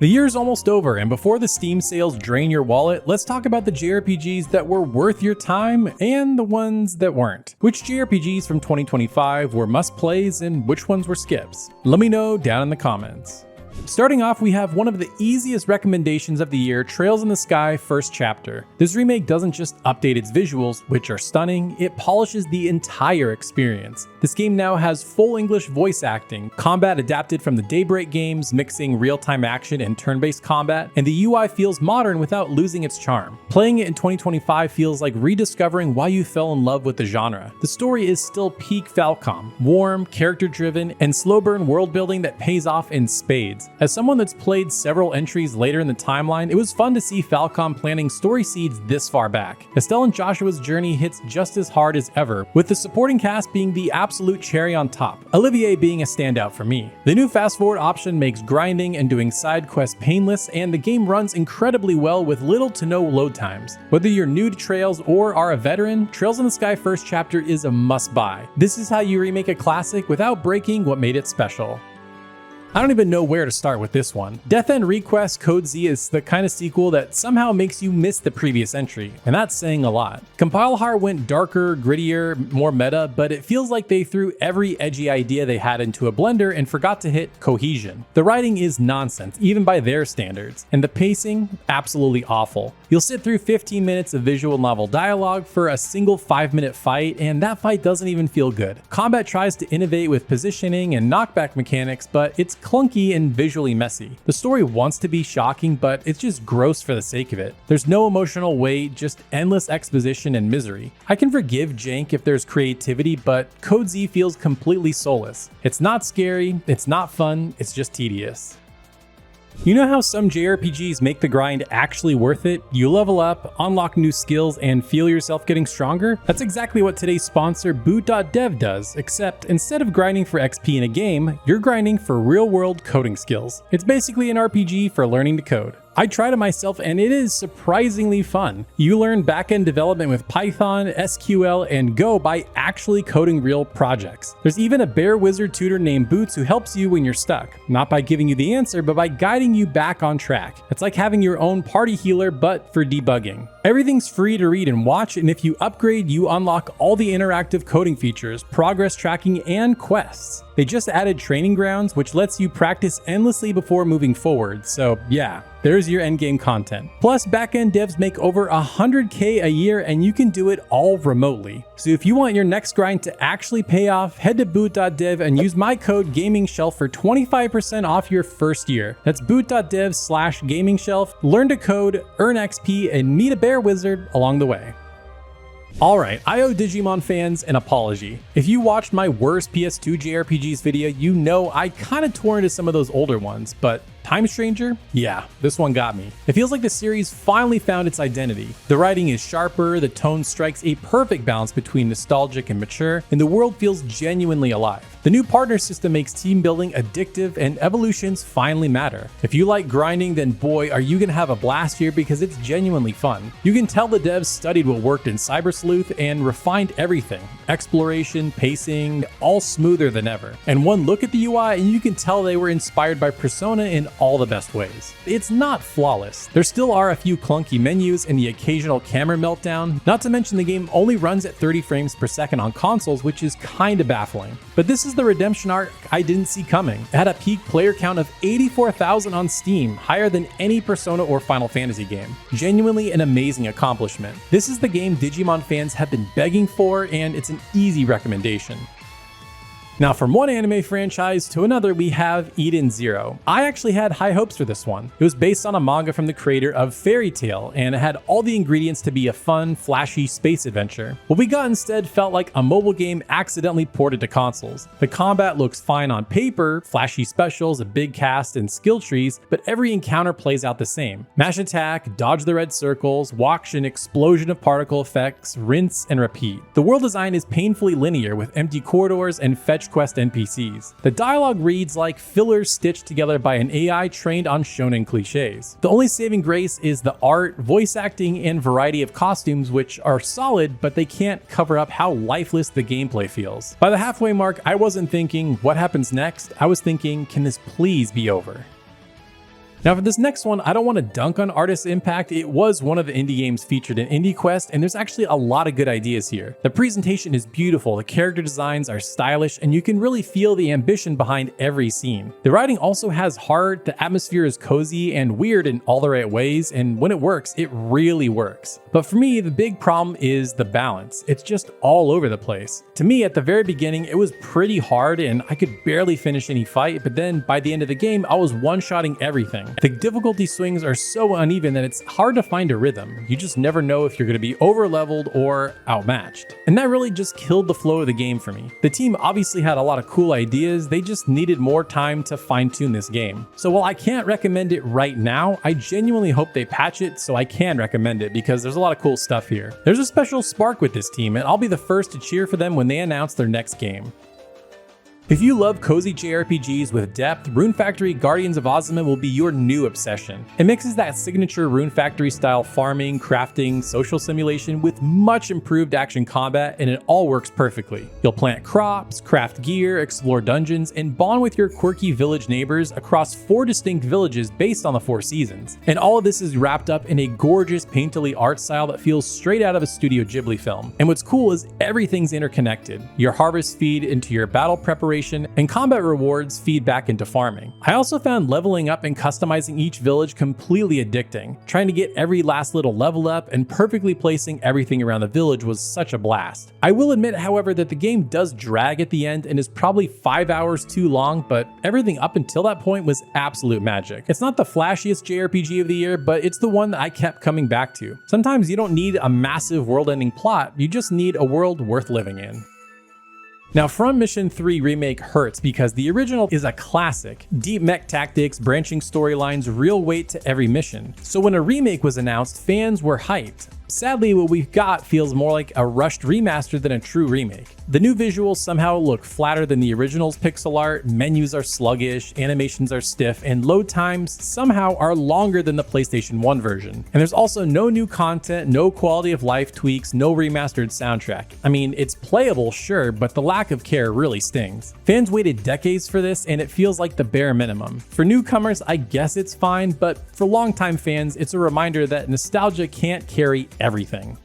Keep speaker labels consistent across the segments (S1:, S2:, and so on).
S1: The year's almost over, and before the Steam sales drain your wallet, let's talk about the JRPGs that were worth your time and the ones that weren't. Which JRPGs from 2025 were must-plays and which ones were skips? Let me know down in the comments. Starting off, we have one of the easiest recommendations of the year, Trails in the Sky First Chapter. This remake doesn't just update its visuals, which are stunning, it polishes the entire experience. This game now has full English voice acting, combat adapted from the Daybreak games, mixing real-time action and turn-based combat, and the UI feels modern without losing its charm. Playing it in 2025 feels like rediscovering why you fell in love with the genre. The story is still peak Falcom, warm, character-driven, and slow-burn world-building that pays off in spades. As someone that's played several entries later in the timeline, it was fun to see Falcom planting story seeds this far back. Estelle and Joshua's journey hits just as hard as ever, with the supporting cast being the absolute cherry on top, Olivier being a standout for me. The new fast forward option makes grinding and doing side quests painless, and the game runs incredibly well with little to no load times. Whether you're new to Trails or are a veteran, Trails in the Sky First Chapter is a must-buy. This is how you remake a classic without breaking what made it special. I don't even know where to start with this one. Death End Request Code Z is the kind of sequel that somehow makes you miss the previous entry, and that's saying a lot. Compilehar went darker, grittier, more meta, but it feels like they threw every edgy idea they had into a blender and forgot to hit cohesion. The writing is nonsense, even by their standards, and the pacing, absolutely awful. You'll sit through 15 minutes of visual novel dialogue for a single 5-minute fight, and that fight doesn't even feel good. Combat tries to innovate with positioning and knockback mechanics, but it's clunky and visually messy. The story wants to be shocking, but it's just gross for the sake of it. There's no emotional weight, just endless exposition and misery. I can forgive jank if there's creativity, but Code Z feels completely soulless. It's not scary, it's not fun, it's just tedious. You know how some JRPGs make the grind actually worth it? You level up, unlock new skills, and feel yourself getting stronger? That's exactly what today's sponsor Boot.dev does, except instead of grinding for XP in a game, you're grinding for real-world coding skills. It's basically an RPG for learning to code. I tried it myself and it is surprisingly fun. You learn backend development with Python, SQL, and Go by actually coding real projects. There's even a Bear Wizard tutor named Boots who helps you when you're stuck, not by giving you the answer, but by guiding you back on track. It's like having your own party healer, but for debugging. Everything's free to read and watch, and if you upgrade, you unlock all the interactive coding features, progress tracking, and quests. They just added training grounds, which lets you practice endlessly before moving forward, so yeah, there's your endgame content. Plus, backend devs make over $100K a year and you can do it all remotely. So if you want your next grind to actually pay off, head to boot.dev and use my code GamingShelf for 25% off your first year. That's boot.dev/GamingShelf. Learn to code, earn XP, and meet a bear wizard along the way. Alright, I owe Digimon fans an apology. If you watched my worst PS2 JRPGs video, you know I kinda tore into some of those older ones, but Time Stranger? Yeah, this one got me. It feels like the series finally found its identity. The writing is sharper, the tone strikes a perfect balance between nostalgic and mature, and the world feels genuinely alive. The new partner system makes team building addictive and evolutions finally matter. If you like grinding, then boy, are you gonna have a blast here because it's genuinely fun. You can tell the devs studied what worked in Cyber Sleuth and refined everything. Exploration, pacing, all smoother than ever. And one look at the UI and you can tell they were inspired by Persona in all the best ways. It's not flawless. There still are a few clunky menus and the occasional camera meltdown, not to mention the game only runs at 30 frames per second on consoles, which is kinda baffling. But this is the redemption arc I didn't see coming. It had a peak player count of 84,000 on Steam, higher than any Persona or Final Fantasy game. Genuinely an amazing accomplishment. This is the game Digimon fans have been begging for, and it's an easy recommendation. Now, from one anime franchise to another, we have Eden Zero. I actually had high hopes for this one. It was based on a manga from the creator of Fairy Tail, and it had all the ingredients to be a fun, flashy space adventure. What we got instead felt like a mobile game accidentally ported to consoles. The combat looks fine on paper, flashy specials, a big cast, and skill trees, but every encounter plays out the same. Mash attack, dodge the red circles, watch an explosion of particle effects, rinse and repeat. The world design is painfully linear with empty corridors and fetch quest NPCs. The dialogue reads like fillers stitched together by an AI trained on shonen cliches. The only saving grace is the art, voice acting, and variety of costumes, which are solid, but they can't cover up how lifeless the gameplay feels. By the halfway mark, I wasn't thinking, what happens next? I was thinking, can this please be over? Now for this next one, I don't want to dunk on Artist's Impact. It was one of the indie games featured in IndieQuest, and there's actually a lot of good ideas here. The presentation is beautiful, the character designs are stylish, and you can really feel the ambition behind every scene. The writing also has heart, the atmosphere is cozy and weird in all the right ways, and when it works, it really works. But for me, the big problem is the balance. It's just all over the place. To me, at the very beginning, it was pretty hard and I could barely finish any fight, but then by the end of the game, I was one-shotting everything. The difficulty swings are so uneven that it's hard to find a rhythm. You just never know if you're going to be over-leveled or outmatched. And that really just killed the flow of the game for me. The team obviously had a lot of cool ideas, they just needed more time to fine-tune this game. So while I can't recommend it right now, I genuinely hope they patch it so I can recommend it because there's a lot of cool stuff here. There's a special spark with this team, and I'll be the first to cheer for them when they announce their next game. If you love cozy JRPGs with depth, Rune Factory Guardians of Ozima will be your new obsession. It mixes that signature Rune Factory style farming, crafting, social simulation with much improved action combat, and it all works perfectly. You'll plant crops, craft gear, explore dungeons, and bond with your quirky village neighbors across 4 distinct villages based on the 4 seasons. And all of this is wrapped up in a gorgeous painterly art style that feels straight out of a Studio Ghibli film. And what's cool is everything's interconnected. Your harvests feed into your battle preparation, and combat rewards feed back into farming. I also found leveling up and customizing each village completely addicting. Trying to get every last little level up and perfectly placing everything around the village was such a blast. I will admit, however, that the game does drag at the end and is probably 5 hours too long, but everything up until that point was absolute magic. It's not the flashiest JRPG of the year, but it's the one that I kept coming back to. Sometimes you don't need a massive world-ending plot, you just need a world worth living in. Now, From Mission 3 Remake hurts because the original is a classic. Deep mech tactics, branching storylines, real weight to every mission. So when a remake was announced, fans were hyped. Sadly, what we've got feels more like a rushed remaster than a true remake. The new visuals somehow look flatter than the original's pixel art, menus are sluggish, animations are stiff, and load times somehow are longer than the PlayStation 1 version. And there's also no new content, no quality of life tweaks, no remastered soundtrack. I mean, it's playable, sure, but the lack of care really stings. Fans waited decades for this, and it feels like the bare minimum. For newcomers, I guess it's fine, but for longtime fans, it's a reminder that nostalgia can't carry everything.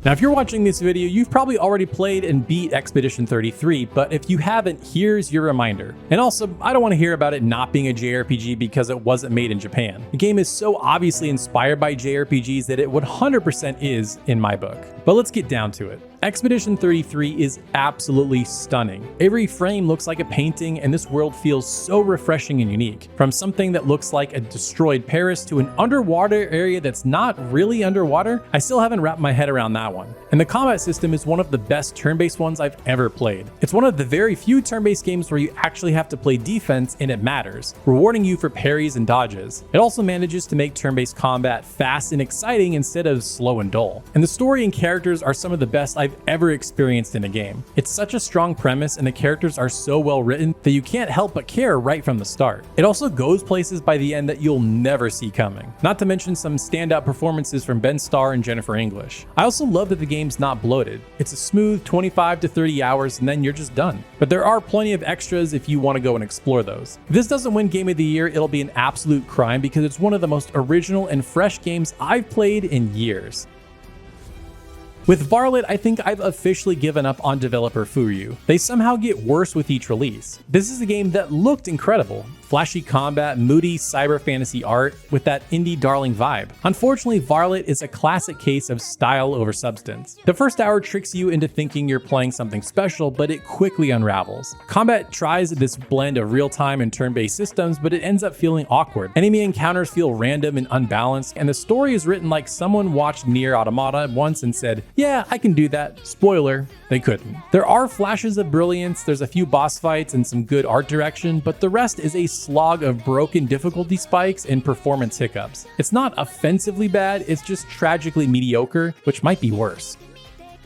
S1: Now, if you're watching this video, you've probably already played and beat Expedition 33, but if you haven't, here's your reminder. And also, I don't want to hear about it not being a JRPG because it wasn't made in Japan. The game is so obviously inspired by JRPGs that it 100% is in my book. But let's get down to it. Expedition 33 is absolutely stunning. Every frame looks like a painting, and this world feels so refreshing and unique. From something that looks like a destroyed Paris to an underwater area that's not really underwater, I still haven't wrapped my head around that one. And the combat system is one of the best turn-based ones I've ever played. It's one of the very few turn-based games where you actually have to play defense and it matters, rewarding you for parries and dodges. It also manages to make turn-based combat fast and exciting instead of slow and dull. And the story and characters are some of the best I've ever experienced in a game. It's such a strong premise and the characters are so well written that you can't help but care right from the start. It also goes places by the end that you'll never see coming. Not to mention some standout performances from Ben Starr and Jennifer English. I also love that the game's not bloated. It's a smooth 25 to 30 hours and then you're just done. But there are plenty of extras if you want to go and explore those. If this doesn't win Game of the Year, it'll be an absolute crime because it's one of the most original and fresh games I've played in years. With Varlet, I think I've officially given up on developer Furyu. They somehow get worse with each release. This is a game that looked incredible. Flashy combat, moody cyber fantasy art with that indie darling vibe. Unfortunately, Varlet is a classic case of style over substance. The first hour tricks you into thinking you're playing something special, but it quickly unravels. Combat tries this blend of real-time and turn-based systems, but it ends up feeling awkward. Enemy encounters feel random and unbalanced, and the story is written like someone watched Nier Automata once and said, "Yeah, I can do that." Spoiler, they couldn't. There are flashes of brilliance, there's a few boss fights and some good art direction, but the rest is a slog of broken difficulty spikes and performance hiccups. It's not offensively bad, it's just tragically mediocre, which might be worse.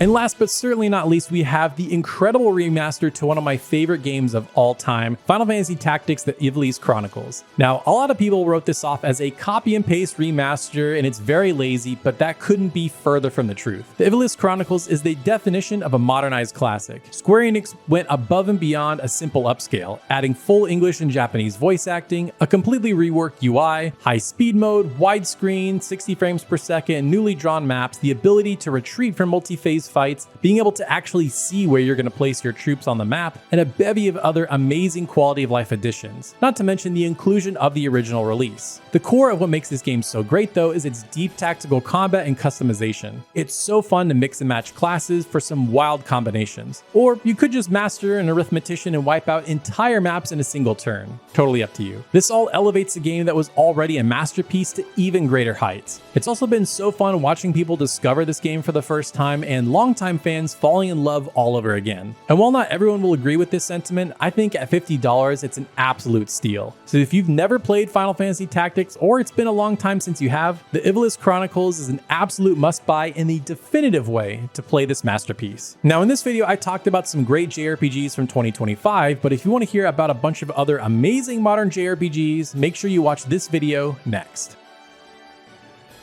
S1: And last but certainly not least, we have the incredible remaster to one of my favorite games of all time, Final Fantasy Tactics: The Ivalice Chronicles. Now, a lot of people wrote this off as a copy and paste remaster and it's very lazy, but that couldn't be further from the truth. The Ivalice Chronicles is the definition of a modernized classic. Square Enix went above and beyond a simple upscale, adding full English and Japanese voice acting, a completely reworked UI, high speed mode, widescreen, 60 frames per second, newly drawn maps, the ability to retreat from multi-phase fights, being able to actually see where you're going to place your troops on the map, and a bevy of other amazing quality of life additions, not to mention the inclusion of the original release. The core of what makes this game so great though is its deep tactical combat and customization. It's so fun to mix and match classes for some wild combinations. Or you could just master an arithmetician and wipe out entire maps in a single turn. Totally up to you. This all elevates a game that was already a masterpiece to even greater heights. It's also been so fun watching people discover this game for the first time and longtime fans falling in love all over again. And while not everyone will agree with this sentiment, I think at $50 it's an absolute steal. So if you've never played Final Fantasy Tactics or it's been a long time since you have, the Ivalice Chronicles is an absolute must-buy and the definitive way to play this masterpiece. Now in this video I talked about some great JRPGs from 2025, but if you want to hear about a bunch of other amazing modern JRPGs, make sure you watch this video next.